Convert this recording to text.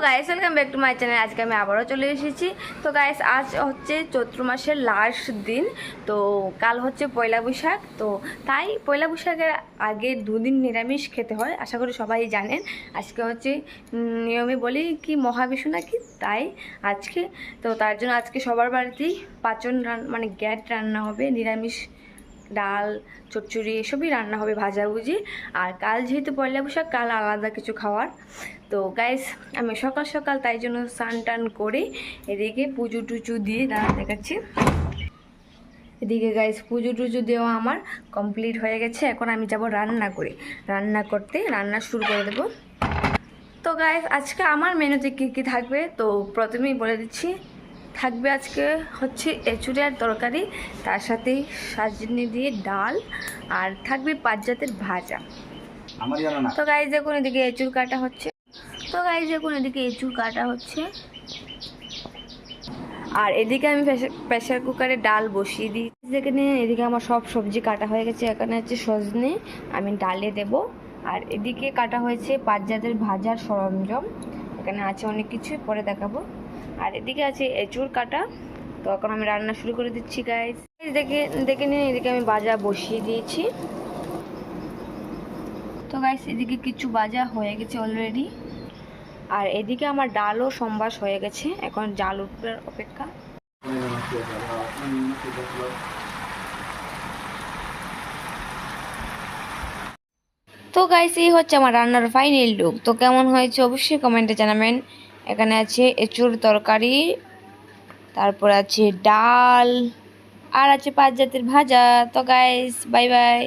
Guys, welcome back to my channel. আজকে আমি আবারও চলে এসেছি। তো গাইস, আজ হচ্ছে চৈত্র মাসের লাস্ট দিন। তো কাল হচ্ছে পয়লা বৈশাখ। তো তাই পয়লা বৈশাখের আগে দুদিন নিরামিষ খেতে হয়, আশা করি সবাই জানেন। আজকে হচ্ছে নিয়মে বলি কি মহাবিষু নাকি, তাই আজকে তো তার জন্য আজকে সবার বাড়িতেই পাচন মানে গ্যাট রান্না হবে, নিরামিষ ডাল চচ্চড়ি এসবই রান্না হবে, ভাজাভুজি। আর কাল যেহেতু পয়লা বৈশাখ, কাল আলাদা কিছু খাওয়ার। তো গাইস, আমি সকাল সকাল তাই জন্য স্নান টান করে এদিকে পুজো টুজো দিয়ে দেখাচ্ছি। এদিকে গাইস, পুজো টুজো দেওয়া আমার কমপ্লিট হয়ে গেছে। এখন আমি যাব রান্না শুরু করে দেবো। তো গাইস, আজকে আমার মেনুতে কী কী থাকবে তো প্রথমেই বলে দিচ্ছি। থাকবে আজকে হচ্ছে এঁচুড়ের তরকারি, তার সাথে সাজনি দিয়ে ডাল, আর থাকবে পাঁচজাতের ভাজা। তো গাইস দেখুন, এদিকে এঁচুড় কাটা হচ্ছে। আর এদিকে আমি প্রেশার কুকারে ডাল বসিয়ে দিই। এখানে এদিকে আমার সব সবজি কাটা হয়ে গেছে। এখানে হচ্ছে সজনে, আমি ডালে দেব। আর এদিকে কাটা হয়েছে পাঁচজাতের ভাজার সরঞ্জাম। এখানে আছে অনেক কিছুই, পরে দেখাবো। আর এদিকে আছে এঁচুড় কাটা। তো এখন আমি রান্না শুরু করে দিচ্ছি গাইস। দেখে নিন, এদিকে আমি ভাজা বসিয়ে দিয়েছি। তো গাইস, এদিকে কিছু ভাজা হয়ে গেছে অলরেডি। আর এদিকে আমার ডালও সম্বাস হয়ে গেছে, এখন জাল উঠবার অপেক্ষা। তো গাইস, এই হচ্ছে আমার রান্নার ফাইনাল লুক। তো কেমন হয়েছে অবশ্যই কমেন্টে জানাবেন। এখানে আছে এঁচুড় তরকারি, তারপর আছে ডাল, আর আছে পাঁচ জাতের ভাজা। তো গাইস, বাই বাই।